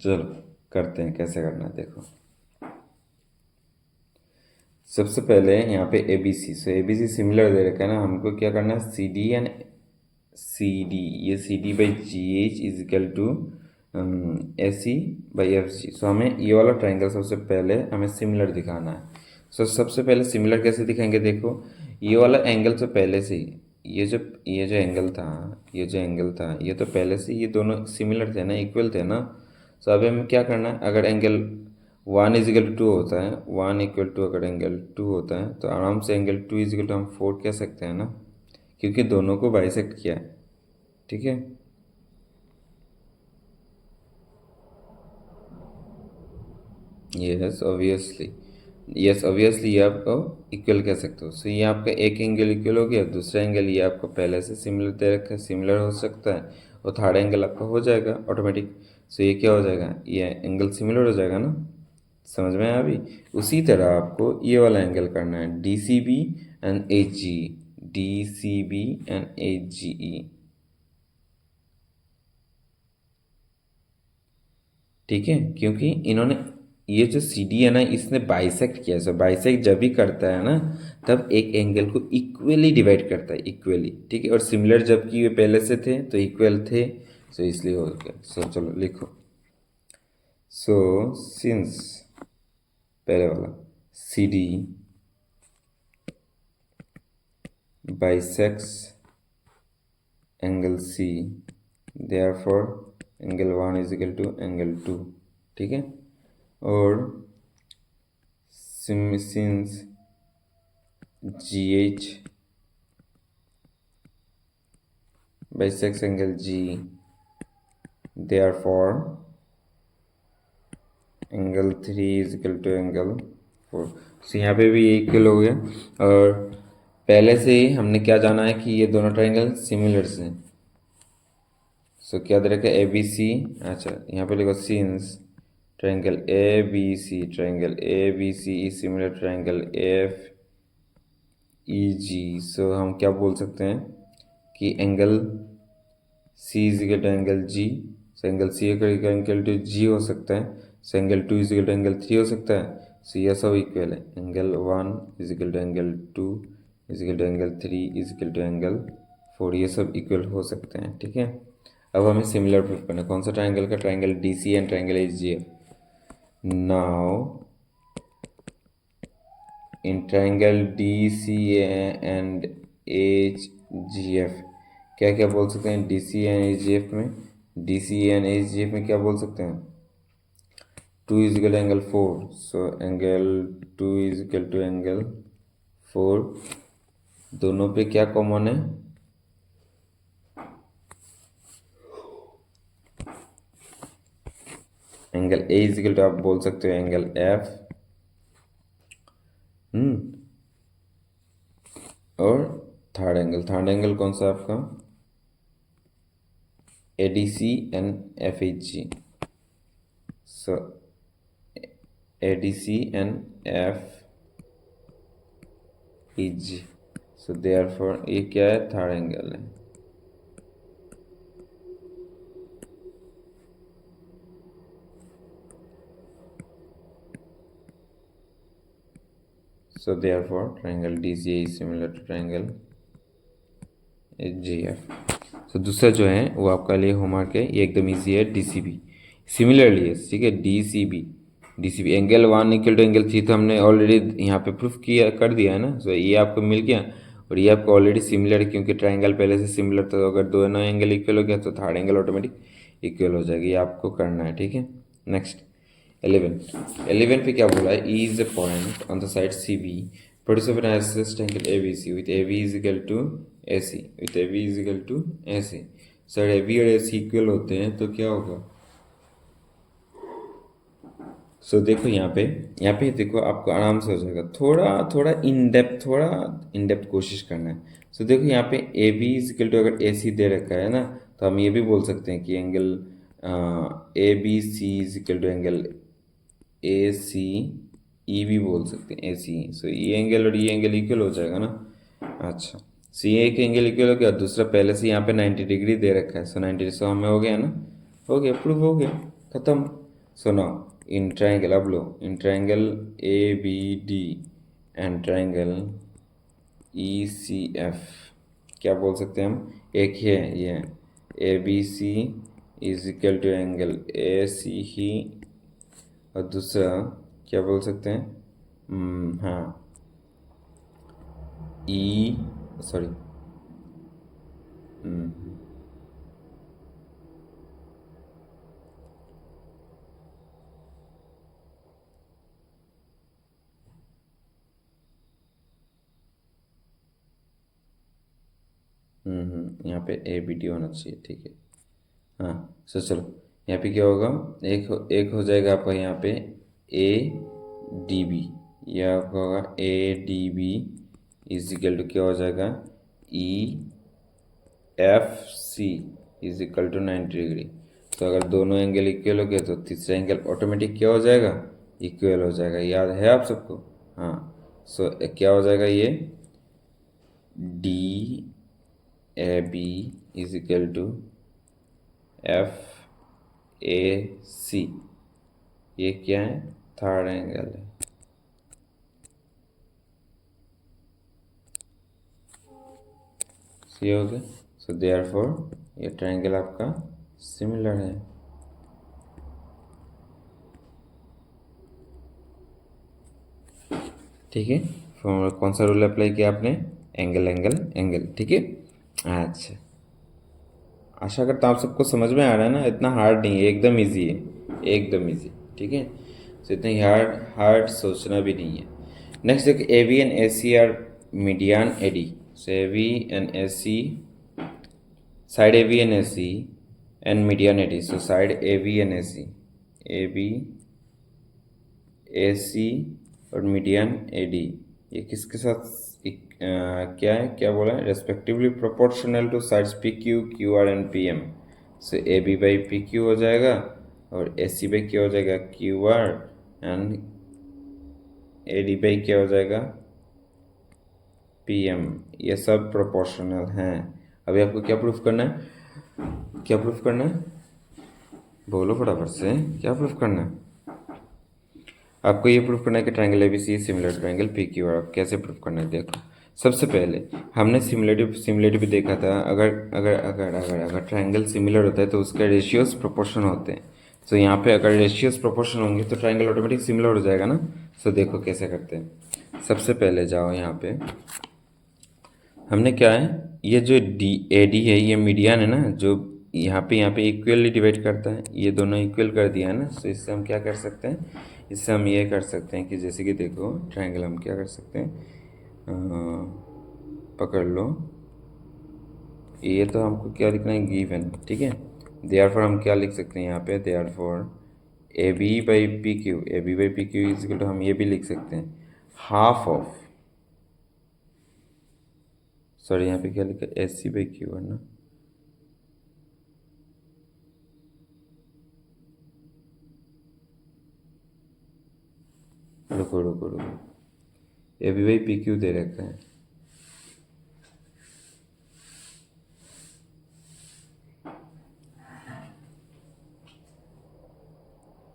चलो करते हैं, कैसे करना है देखो। सबसे पहले यहाँ पे ABC, सो ABC सिमिलर दे रखा है ना, हमको क्या करना है, CD एंड CD, ये CD by GH is equal to AC by FG। So हमें ये वाला ट्राइंगल सबसे पहले हमें सिमिलर दिखाना है। सो सबसे पहले सिमिलर कैसे दिखाएंगे, देखो ये वाला एंगल तो पहले से ही, ये जो एंगल था ये तो पहले से ये दोनों सिमिलर थे ना, इक्वल थे ना। सो अभी हमें क्या करना है, अगर एंगल 1 इज इक्वल टू होता है, 1 इक्वल टू अगर एंगल 2 होता है तो आराम से एंगल 2 इज इक्वल टू हम 4 कह सकते हैं ना, क्योंकि दोनों को बाइसेक्ट किया है, ठीक है। यस ऑब्वियसली ये आपको इक्वल कह सकते हो। सो ये आपका एक एंगल इक्वल हो गया, दूसरा एंगल ये आपको पहले से सिमिलर दे रखा है, सिमिलर हो सकता है, और थर्ड एंगल आपका हो जाएगा ऑटोमेटिक। सो ये क्या हो जाएगा, ये एंगल सिमिलर हो जाएगा ना। समझ में आया अभी। उसी तरह आपको ये वाला एंगल करना है, DCB एंड HGE, ठीक है। क्योंकि इन्होंने ये जो CD है ना, इसने बाइसेक्ट किया। सो बाइसेक्ट जब भी करता है ना, तब एक एंगल को इक्वली डिवाइड करता है, इक्वली, ठीक है। और सिमिलर जबकि ये पहले से थे तो इक्वल थे, सो इसलिए हो गया। सो चलो लिखो। सो सिंस पहले वाला CD bisects angle C, therefore angle 1 is equal to angle 2, ठीक है। और since G H bisects angle G, therefore angle 3 is equal to angle 4। So यहाँ पे भी इक्वल हो गया। और पहले से ही हमने क्या जाना है कि ये दोनों ट्राइंगल सिमिलर हैं। सो क्या दे रखा है ए बी सी, अच्छा यहाँ पे लिखो since triangle A B C is similar triangle F E G. So हम क्या बोल सकते हैं कि angle C is equal to angle G, so angle C equal to G हो सकता है, so angle 2 is equal to angle 3 हो सकता है। सो ये सब इक्वल है, angle 1 is equal to angle 2 is equal to angle 3 is equal to angle 4, ये सब इक्वल हो सकते हैं, ठीक है। अब हमें सिमिलर प्रूफ करना है, कौन सा ट्राइंगल का, triangle D C and triangle H G F. Now in triangle D C and H G F क्या क्या बोल सकते हैं, D C and H G F में, D C and H G F में क्या बोल सकते हैं, 2 is equal to angle 4, so angle 2 is equal to angle 4। दोनों पे क्या कॉमन है, angle A is equal to आप बोल सकते हो एंगल एफ, और थर्ड एंगल कौन सा आपका, A D C and F H G. So A D C and F E G, so therefore ये क्या है, थर्ड एंगल है। So therefore triangle DCA is similar to triangle HGF। So दूसरा जो है वो आपका लिए होमवर्क है, ये एकदम इजी है, DCB सिमिलरली है, ठीक है। DCB angle 1 equal to angle 3 तो हमने ऑलरेडी यहाँ पे प्रूफ किया कर दिया है ना। सो ये आपको मिल गया, और ये आपको ऑलरेडी सिमिलर है क्योंकि ट्राइंगल पहले से सिमिलर था। तो अगर दोनों एंगल इक्वल हो गया तो थर्ड एंगल ऑटोमेटिक इक्वल हो जाएगी, ये आपको करना है, ठीक है। नेक्स्ट 11 पे क्या बोला है, E is a point on the side CB produce of an isosceles triangle ABC with AB is equal to AC with AB is equal to AC। Sir AB और AC इक्वल होते हैं तो क्या होगा, सो देखो यहाँ पे देखो आपको आराम से हो जाएगा, थोड़ा इन डेप्थ कोशिश करना है। सो देखो यहाँ पे A B is equal to अगर ए सी दे रखा है ना, तो हम ये भी बोल सकते हैं कि angle A B C is equal to angle A C E भी बोल सकते हैं, ए सी। सो ये एंगल और ये एंगल इक्वल हो जाएगा ना। अच्छा, सी एक एंगल इक्वल हो गया, दूसरा पहले से यहाँ पे 90 डिग्री दे रखा है, सो 90, सो हमें हो गया ना, हो गया, प्रूफ हो गया, खत्म। सो नाउ इन ट्राइंगल, अब लो, in triangle A B D and triangle E C F क्या बोल सकते हैं हम, एक ही है ये, A B C is equal to angle A C ही, और दूसरा क्या बोल सकते हैं, हाँ ई, सॉरी, यहाँ पे ए बी डी होना चाहिए, ठीक है। हाँ, सो चलो यहाँ पे क्या होगा, एक हो जाएगा आपका यहाँ पे ए डी बी, यह आपका होगा A D B is equal to क्या हो जाएगा, E F C is equal to 90 degree. तो अगर दोनों एंगल इक्वल हो गया तो तीसरा एंगल ऑटोमेटिक क्या हो जाएगा, इक्वल हो जाएगा, याद है आप सबको। हाँ, सो क्या हो जाएगा ये, D A B is equal to F A C, ये क्या है, थर्ड एंगल है। सी हो गया, सो देयरफॉर ये ट्राइंगल आपका सिमिलर है। ठीक है, फॉर्मूला कौन सा रूल अप्लाई किया आपने, एंगल एंगल एंगल, ठीक है। अच्छा, आशा करता हूँ आप सबको समझ में आ रहा है ना, इतना हार्ड नहीं है, एकदम इजी है, एकदम इजी, ठीक है। तो इतना हार्ड हार्ड सोचना भी नहीं है। नेक्स्ट देख, A B and A C are median A D. So A B and A C, side A B and A C and median A D. So side A B and A B A C और median A D, ये किसके साथ क्या है, क्या बोला है, respectively proportional to sides P Q, Q R and P M. से A B by P Q हो जाएगा और ए सी बाई क्या हो जाएगा, Q R, and A D by क्या हो जाएगा, पी एम। ये सब प्रोपोर्शनल हैं। अभी आपको क्या प्रूफ करना है, क्या प्रूफ करना है, बोलो फटाफट से, क्या प्रूफ करना है आपको? ये प्रूफ करना है कि triangle ABC similar to triangle P Q R. कैसे प्रूफ करना है, देखो। सबसे पहले हमने सिमिलरिटी भी देखा था। अगर अगर अगर अगर अगर ट्रायंगल सिमिलर होता है तो उसके रेशियोज प्रोपोर्शन होते हैं। तो यहाँ पे अगर रेशियोज प्रोपोर्शन होंगे तो ट्रायंगल ऑटोमेटिक सिमिलर हो जाएगा ना। सो देखो कैसे करते हैं। सबसे पहले जाओ यहाँ पे, हमने क्या है, ये जो डी ए डी है ये मीडियन है ना, जो यहाँ पे इक्वली डिवाइड करता है, ये दोनों इक्वल कर दिया है ना। तो इससे हम क्या कर सकते हैं, इससे हम ये कर सकते हैं कि जैसे कि देखो ट्रायंगल हम क्या कर सकते हैं, पकड़ लो, ये तो हमको क्या लिखना है, गिवन, ठीक है। देयरफॉर हम क्या लिख सकते हैं यहाँ पे, therefore A B by P Q, A B by P Q is equal to, हम ये भी लिख सकते हैं हाफ ऑफ, सॉरी यहाँ पे क्या लिखा है, एस सी बाई क्यू है ना, रुको रुको रुको, A B by P Q दे रखा है।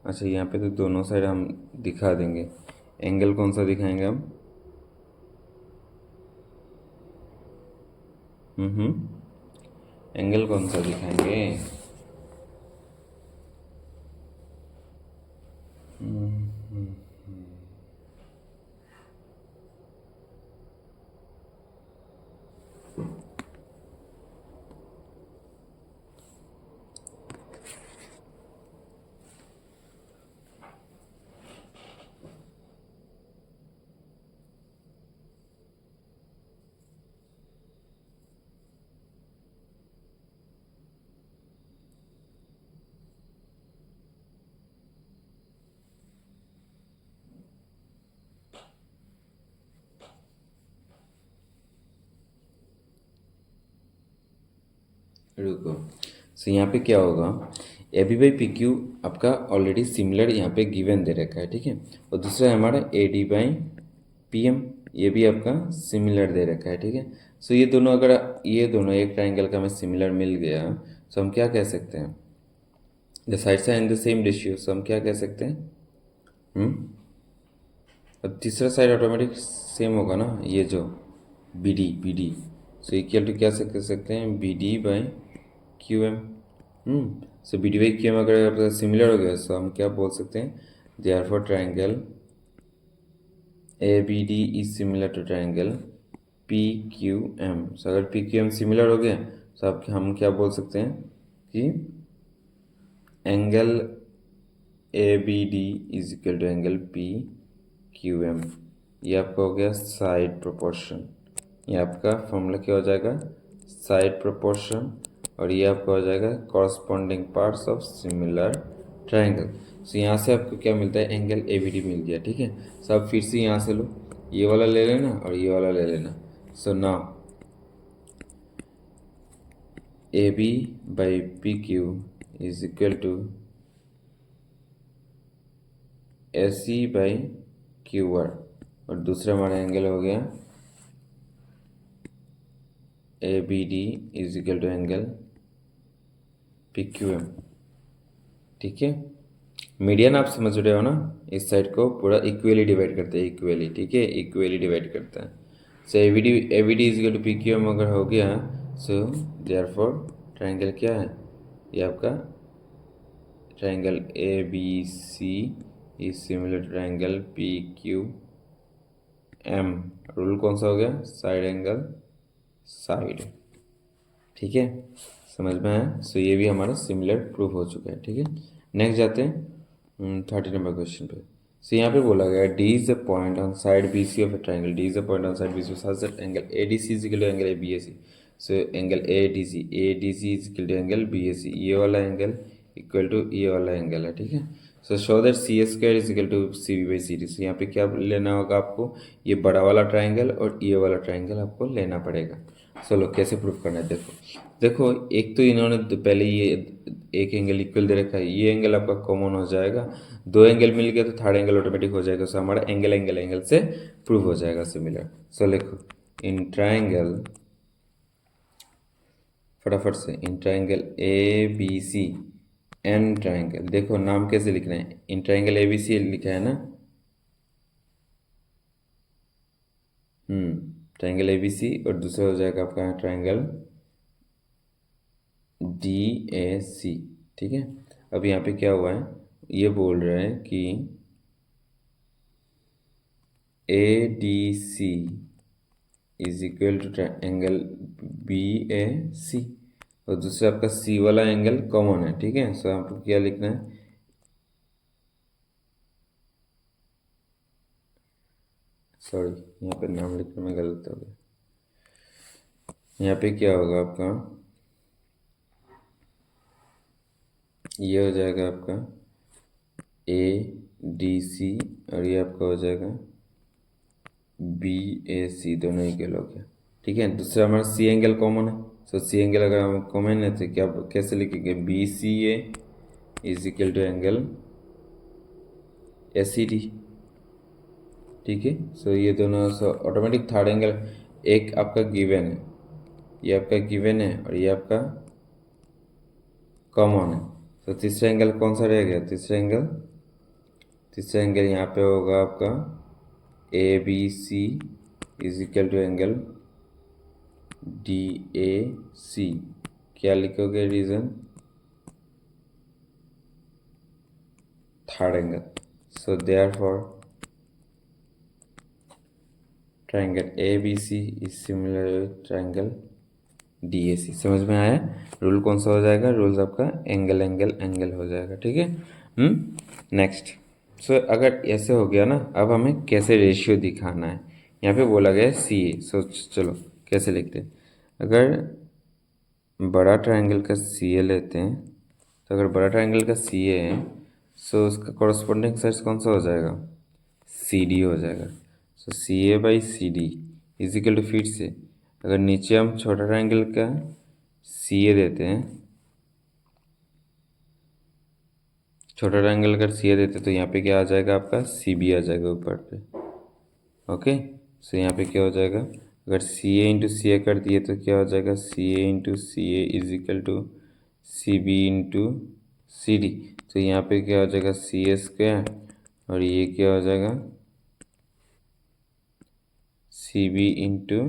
अच्छा, यहाँ पे तो दोनों साइड हम दिखा देंगे। एंगल कौन सा दिखाएंगे हम, एंगल कौन सा दिखाएंगे, रुको। सो यहाँ पे क्या होगा, A B by P Q आपका ऑलरेडी सिमिलर यहाँ पे गिवन दे रखा है, ठीक है। और दूसरा है हमारा A D by P M, ये भी आपका सिमिलर दे रखा है, ठीक है। सो ये दोनों, अगर ये दोनों एक ट्राइंगल का हमें सिमिलर मिल गया, तो हम क्या कह सकते हैं, the sides are in the same ratio, so हम क्या कह सकते हैं, और तीसरा साइड ऑटोमेटिक सेम होगा ना, ये जो B D, so equal to क्या से कह सकते हैं, B D by Q M. So B D by Q M अगर सिमिलर हो गया, सो हम क्या बोल सकते हैं, therefore triangle A B D is similar to triangle P Q M. So अगर पी क्यू एम सिमिलर हो गया, तो आप हम क्या बोल सकते हैं कि angle A B D is equal to angle P Q M. ये आपका हो गया साइड प्रोपोर्शन, ये आपका फॉर्मूला क्या हो जाएगा, साइड प्रोपोर्शन, और ये आपका हो जाएगा corresponding parts of similar triangle. So यहाँ से आपको क्या मिलता है, एंगल ए बी डी मिल गया, ठीक है। सो अब फिर से यहाँ से लो, ये वाला ले लेना और ये वाला ले लेना। So now A B by P Q is equal to A C by Q R, और दूसरा हमारा एंगल हो गया A B D is equal to angle P Q M, ठीक है। मीडियन आप समझ रहे हो ना, इस साइड को पूरा इक्वली डिवाइड करते हैं, इक्वली, ठीक है, इक्वली डिवाइड करता है। So A B D is equal to P Q M अगर हो गया, सो देयरफॉर ट्रायंगल क्या है, ये आपका triangle A B C is similar to triangle P Q M, rule कौन सा हो गया? Side angle side. ठीक है, समझ में आया? सो ये भी हमारा सिमिलर प्रूफ हो चुका है। ठीक है, नेक्स्ट जाते हैं 30 नंबर क्वेश्चन पे। सो यहाँ पे बोला गया D is the point on side B C of a triangle, D is the point on side B C such that angle A D C is equal to angle A B A C. So angle A D C is equal to angle B A C, ये वाला angle equal to ये वाला angle है। ठीक है, so show that C A square is equal to C B by C D. So यहाँ पे क्या लेना होगा आपको? ये बड़ा वाला ट्राइंगल और ये वाला ट्राइंगल आपको लेना पड़ेगा। चलो कैसे प्रूफ करना है, देखो देखो, एक तो इन्होंने पहले ये एक एंगल इक्वल दे रखा है, ये एंगल आपका कॉमन हो जाएगा, दो एंगल मिल गया तो थर्ड एंगल ऑटोमेटिक हो जाएगा। सो हमारा एंगल एंगल एंगल से प्रूफ हो जाएगा सिमिलर। सो लिखो इन ट्राइंगल, फटाफट से, in triangle A B C and triangle, देखो नाम कैसे लिखना है, इन ट्राइंगल ए बी सी लिखा है ना, ट्राइंगल ए बी सी, और दूसरा हो जाएगा आपका ट्राइंगल डी ए सी। ठीक है, अब यहाँ पे क्या हुआ है, ये बोल रहा है कि A D C is equal to angle B A C, और दूसरा आपका सी वाला एंगल कॉमन है। ठीक है, सो आपको क्या लिखना है, सॉरी यहाँ पे नाम लिखने में गलत हो गया, यहाँ पे क्या होगा आपका, ये हो जाएगा आपका ए डी सी, और ये आपका हो जाएगा बी ए सी, दोनों इक्वल हो गया। ठीक है, दूसरा हमारा सी एंगल कॉमन है, सो सी एंगल अगर हम कॉमन है तो क्या कैसे लिखेंगे, B C A is equal to angle A C D. ठीक है, सो ये दोनों ऑटोमेटिक थर्ड एंगल, एक आपका गिवन है, ये आपका गिवन है, और ये आपका कॉमन है। तो तीसरा एंगल कौन सा रह गया, तीसरा एंगल यहाँ पे होगा आपका A B C is equal to angle D A C. क्या लिखोगे reason, third angle. So therefore triangle A B C is similar with triangle D A C. समझ में आया? रूल कौन सा हो जाएगा, रूल्स आपका एंगल एंगल एंगल हो जाएगा। ठीक है, नेक्स्ट। सो अगर ऐसे हो गया ना, अब हमें कैसे रेशियो दिखाना है, यहाँ पे बोला गया है सी ए। सो चलो कैसे लिखते हैं, अगर बड़ा ट्राइंगल का सी ए लेते हैं, तो अगर बड़ा ट्राइंगल का सी ए है, सो उसका कॉरस्पॉन्डिंग साइड कौन सा हो जाएगा, सी डी हो जाएगा। So C A by C D is equal to, फिर से अगर नीचे हम छोटा ट्राइंगल का सी ए देते हैं, छोटा ट्राइंगल का सी ए देते हैं, तो यहाँ पे क्या आ जाएगा आपका सी बी आ जाएगा ऊपर पे। ओके, सो यहाँ पे क्या हो जाएगा, अगर सी ए इंटू सी ए कर दिए तो क्या हो जाएगा, C A into C A is equal to C B into C D. तो यहाँ पे क्या हो जाएगा, सी ए स्क्वायर, और ये क्या हो जाएगा, C B into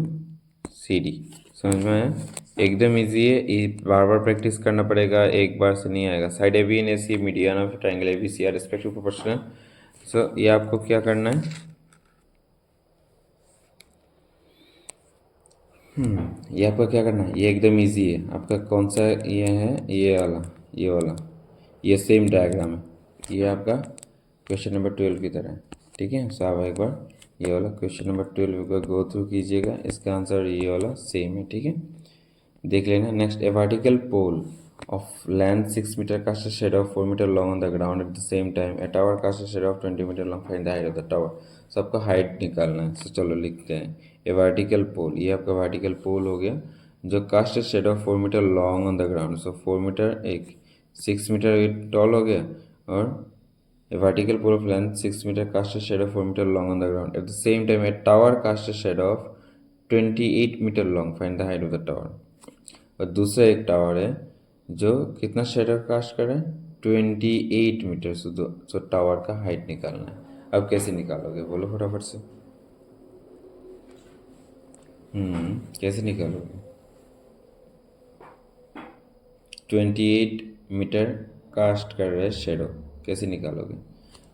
C D. समझ में आया? एकदम इजी है, ये बार बार प्रैक्टिस करना पड़ेगा, एक बार से नहीं आएगा। Side A B and A C median of triangle A B C are respective proportional. So ये आपको क्या करना है, ये आपका क्या करना है, ये एकदम इजी है आपका। कौन सा ये है, ये वाला, ये वाला, ये सेम डायग्राम है, ये आपका क्वेश्चन नंबर 12 की तरह है। ठीक है, सो आप एक बार ये वाला क्वेश्चन नंबर 12 को गो थ्रू कीजिएगा, इसका आंसर ये वाला सेम है। ठीक है, देख लेना। Next, a vertical pole of length 6 metre cast shade of 4 metre long on the ground at the same time a tower cast shade of 20 metre long, find the height of the tower. सबका height निकालना है। सो चलो लिखते हैं, ए vertical पोल, ये आपका vertical पोल हो गया जो cast shade of 4 metre long on the ground. So 4 metre एक 6 मीटर टॉल हो गया, और a vertical pole of length 6 meter cast a shadow 4 meter long on the ground. At the same time, a tower cast a shadow of 28 meter long. Find the height of the tower. और दूसरा एक tower है जो कितना shadow cast कर रहा है, 28 metre. सो tower का हाइट निकालना है। अब कैसे निकालोगे, बोलो फटाफट से। कैसे निकालोगे, 28 मीटर कास्ट कर रहे हैं शेडो, कैसे निकालोगे।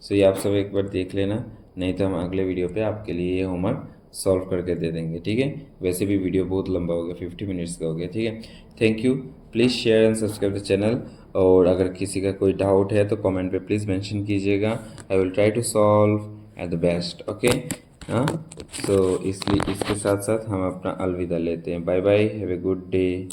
सो ये आप सब एक बार देख लेना, नहीं तो हम अगले वीडियो पे आपके लिए ये होमवर्क सॉल्व करके दे देंगे, ठीक है। वैसे भी वीडियो बहुत लंबा हो गया, 50 मिनट्स का हो गया, ठीक है। Thank you, please share and subscribe the channel. और अगर किसी का कोई डाउट है तो कमेंट पे प्लीज़ मेंशन कीजिएगा, I will try to solve at the best, okay. हाँ, तो इसलिए इसके साथ साथ हम अपना अलविदा लेते हैं। Bye bye, have a good day.